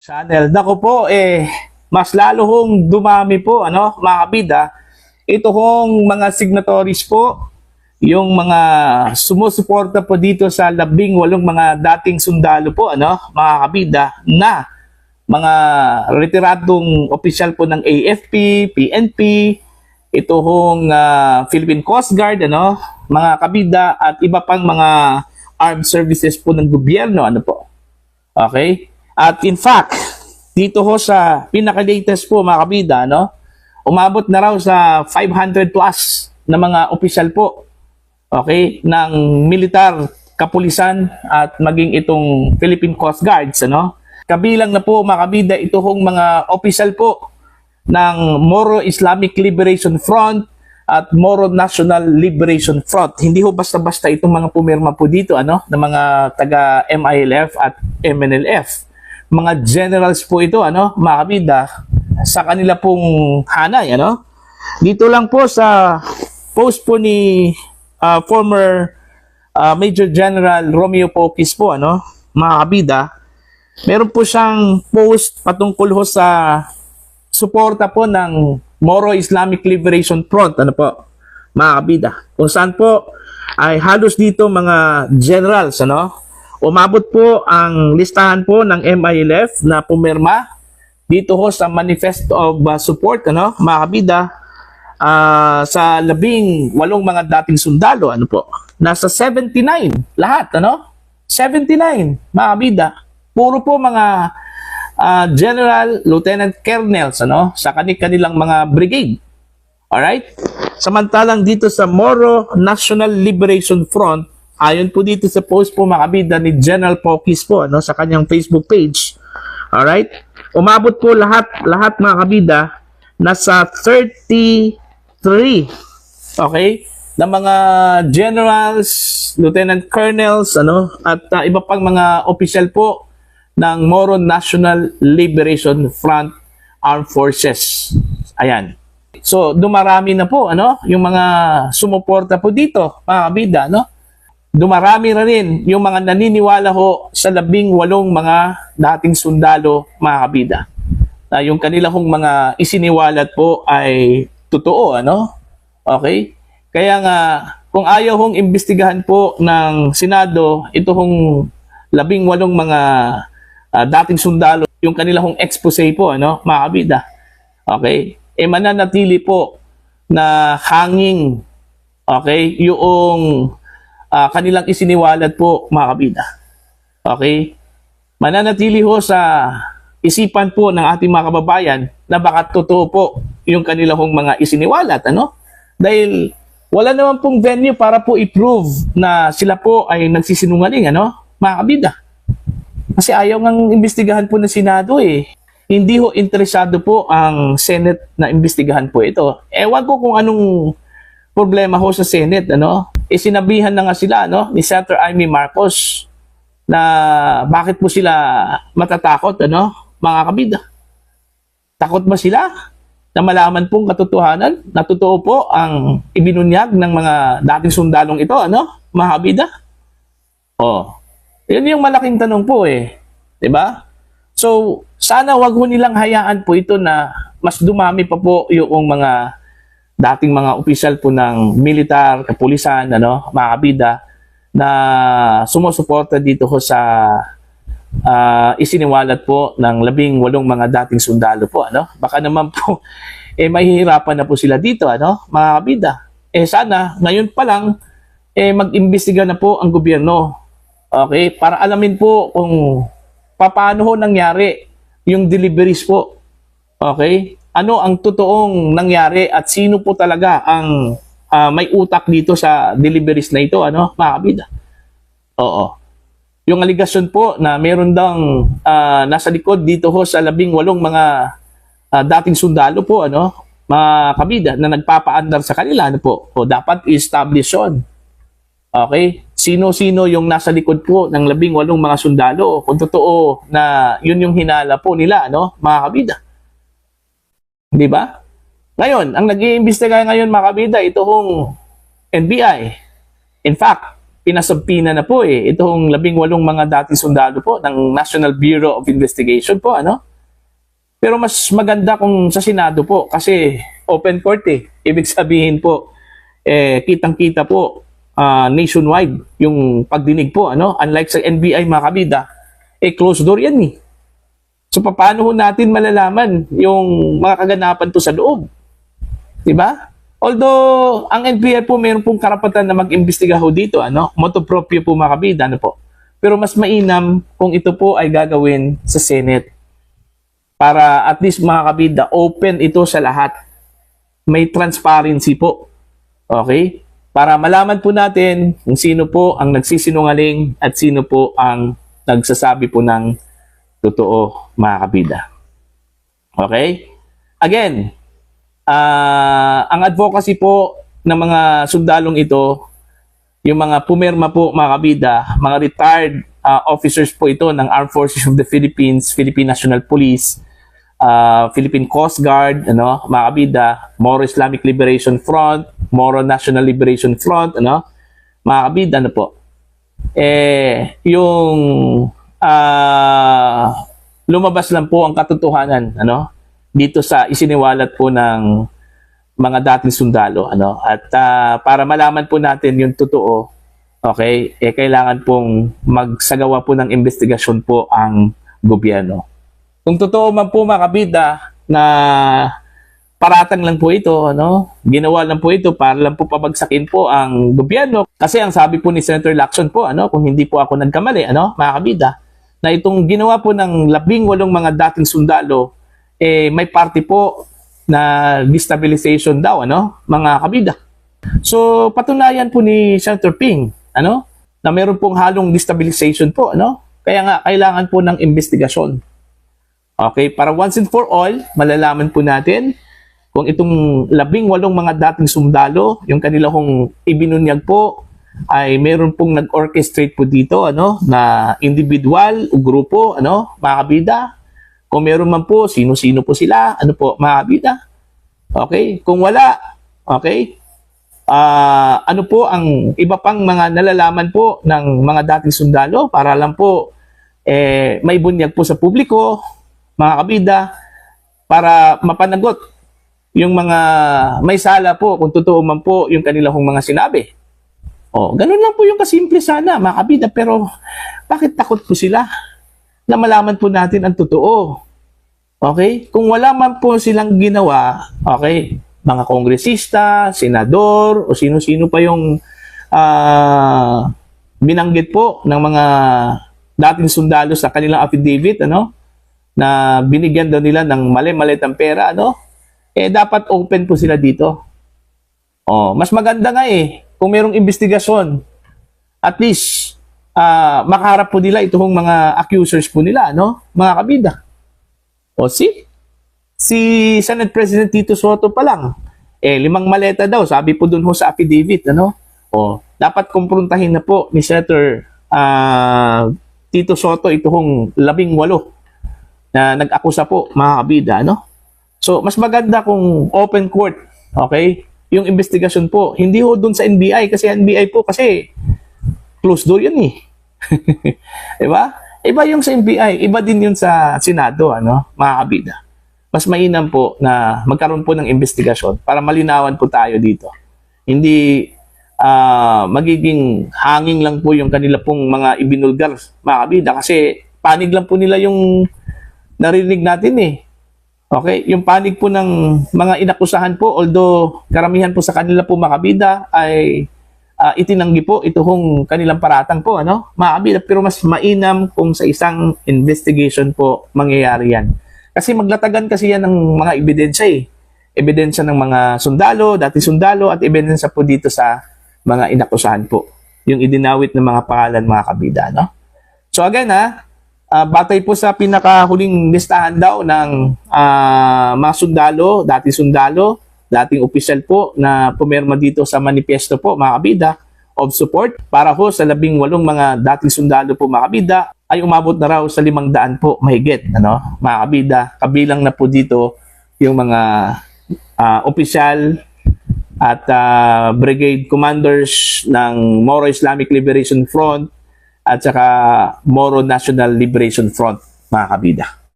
Channel. Nako po, mas lalo hong dumami po, mga kabida, ito hong mga signatories po, yung mga sumusuporta po dito sa 18 mga dating sundalo po, mga kabida, na mga retiradong opisyal po ng AFP, PNP, ito hong Philippine Coast Guard, mga kabida, at iba pang mga armed services po ng gobyerno, Okay? At in fact, dito ho sa pinaka-latest po mga kabida, umabot na raw sa 500 plus na mga opisyal po, okay, ng militar, kapulisan at maging itong Philippine Coast Guards, Kabilang na po mga kabida ito hong mga opisyal po ng Moro Islamic Liberation Front at Moro National Liberation Front. Hindi ho basta-basta itong mga pumirma po dito, na mga taga MILF at MNLF. Mga generals po ito, mga kabida, sa kanila pong hanay, Dito lang po sa post po ni former Major General Romeo Poquis po, mga kabida, meron po siyang post patungkol ho sa suporta po ng Moro Islamic Liberation Front, mga kabida. Kung saan po ay halos dito mga generals, umabot po ang listahan po ng MILF na pumirma dito ho sa Manifesto of Support, mga kabida, sa 18 mga dating sundalo, nasa 79 lahat, 79, mga kabida. Puro po mga general, lieutenant colonels, sa kanilang mga brigade. Alright? Samantalang dito sa Moro National Liberation Front, ayon po dito sa post po mga kabida ni General Poquis po, sa kanyang Facebook page. Alright? Umabot po lahat mga kabida nasa 33. Okay? Na mga generals, lieutenant colonels, at iba pang mga opisyal po ng Moro National Liberation Front Armed Forces. Ayan. So, dumarami na po, yung mga sumuporta po dito, mga kabida, Dumarami na rin yung mga naniniwala ho sa 18 mga dating sundalo, mga kabida. Yung kanilang mga isiniwalat po ay totoo, Okay? Kaya nga, kung ayaw hong imbestigahan po ng Senado, ito hong 18 mga dating sundalo, yung kanilang expose po, mga kabida. Okay? Mananatili po na hanging, okay, yung kanilang isiniwalat po, mga kabida. Okay? Mananatili ho sa isipan po ng ating mga kababayan na baka totoo po yung kanilang mga isiniwalat, Dahil wala naman pong venue para po i-prove na sila po ay nagsisinungaling, mga kabida. Kasi ayaw ngang imbestigahan po ng Senado Hindi ho interesado po ang Senate na imbestigahan po ito. Ewan ko kung anong problema ho sa Senate, Sinabihan na nga sila, ni Senator Amy Marcos na bakit po sila matatakot, mga kabida. Takot ba sila na malaman pong katotohanan na totoo po ang ibinunyag ng mga dating sundalong ito, mga kabida? Yun yung malaking tanong po 'di ba? So, sana wag ho nilang hayaan po ito na mas dumami pa po yung mga dating mga opisyal po ng militar, kapulisan, mga kabida, na sumusuporta dito ho sa isiniwalat po ng 18 mga dating sundalo po, Baka naman po, mahihirapan na po sila dito, mga kabida. Sana, ngayon pa lang, mag-imbestiga na po ang gobyerno. Okay? Para alamin po kung paano ho nangyari yung deliveries po. Okay? Ano ang totoong nangyari at sino po talaga ang may utak dito sa deliveries na ito, mga kabida. Oo. Yung aligasyon po na meron daw nasa likod dito ho sa 18 mga dating sundalo po, mga kabida, na nagpapaandar sa kanila, O dapat i-establish yun. Okay? Sino-sino yung nasa likod po ng 18 mga sundalo, kung totoo na yun yung hinala po nila, mga kabida. Di ba? Ngayon, ang nag-iimbestiga ngayon, mga kabida, ito hong NBI. In fact, pinasubpina na po itong 18 mga dating sundalo po ng National Bureau of Investigation po, ano? Pero mas maganda kung sa Senado po kasi open court Ibig sabihin po, kitang-kita po nationwide yung pagdinig po, ano? Unlike sa NBI mga kabida, closed door yan So paano ho natin malalaman yung mga kaganapan to sa loob? Diba? Although, ang NBI po mayroon pong karapatan na mag-imbestiga ho dito, ano? Motu proprio po mga kabida, ano po? Pero mas mainam kung ito po ay gagawin sa Senate. Para at least mga kabida, open ito sa lahat. May transparency po. Okay? Para malaman po natin kung sino po ang nagsisinungaling at sino po ang nagsasabi po ng totoo, mga kabida. Okay? Again, ang advocacy po ng mga sundalong ito, yung mga pumirma po, mga kabida, mga retired officers po ito ng Armed Forces of the Philippines, Philippine National Police, Philippine Coast Guard, ano, mga kabida, Moro Islamic Liberation Front, Moro National Liberation Front, ano, mga kabida, ano po. Yung lumabas lang po ang katotohanan, ano, dito sa isiniwalat po ng mga dating sundalo, ano, at para malaman po natin yung totoo, okay, kailangan pong magsagawa po ng investigasyon po ang gobyerno. Kung totoo man po mga kabida na paratang lang po ito, ano, ginawa lang po ito para lang po pabagsakin po ang gobyerno. Kasi ang sabi po ni Senator Lacson po, ano, kung hindi po ako nagkamali, ano, mga kabida, na itong ginawa po ng 18 mga dating sundalo, may party po na destabilization daw, ano, mga kabida. So, patunayan po ni Senator Ping, ano, na meron pong halong destabilization po, ano. Kaya nga, kailangan po ng investigasyon. Okay, para once and for all, malalaman po natin kung itong 18 mga dating sundalo, yung kanila kong ibinunyag po, ay meron pong nag-orchestrate po dito, ano, na individual o grupo, ano, mga kabida. Kung meron man po, sino-sino po sila, ano po, mga kabida. Okay, kung wala, okay, ano po ang iba pang mga nalalaman po ng mga dating sundalo para lang po may bunyag po sa publiko, mga kabida, para mapanagot yung mga may sala po kung totoo man po yung kanila kong mga sinabi. Ganun lang po yung kasimple sana, mga kabida, pero bakit takot po sila na malaman po natin ang totoo? Okay? Kung wala man po silang ginawa, okay, mga kongresista, senador, o sino-sino pa yung binanggit po ng mga dating sundalo sa kanilang affidavit, ano, na binigyan daw nila ng mali-malitang pera, ano, dapat open po sila dito. Mas maganda nga kung mayroong investigasyon, at least, makaharap po nila itong mga accusers po nila, no, mga kabida. Si Senate President Tito Soto pa lang, 5 maleta daw, sabi po dun ho sa affidavit, ano, dapat kumprontahin na po ni Senator Tito Soto itong 18 na nag-akusa po, mga kabida, ano? So, mas maganda kung open court, okay? Yung investigasyon po, hindi ho dun sa NBI, kasi NBI po, kasi closed door yun diba? Iba yung sa NBI, iba din yun sa Senado, ano, mga kabida. Mas mainam po na magkaroon po ng investigasyon para malinawan po tayo dito. Hindi magiging hanging lang po yung kanila pong mga ibinulgar, mga kabida, kasi panig lang po nila yung narinig natin Okay, yung panig po ng mga inakusahan po, although karamihan po sa kanila po mga kabida ay itinanggi po itong kanilang paratang po, ano, mga kabida, pero mas mainam kung sa isang investigation po mangyayari yan. Kasi maglatagan kasi yan ng mga ebidensya ebidensya ng mga sundalo, dating sundalo, at ebidensya po dito sa mga inakusahan po, yung idinawit ng mga pangalan, mga kabida, no? So again batay po sa pinakahuling listahan daw ng mga sundalo, dating opisyal po na pumirma dito sa manifesto po, mga kabida, of support para ho sa 18 mga dating sundalo po, mga kabida, ay umabot na raw sa 500 po mahigit, ano, mga kabida. Kabilang na po dito yung mga opisyal at brigade commanders ng Moro Islamic Liberation Front at saka Moro National Liberation Front, mga kabida.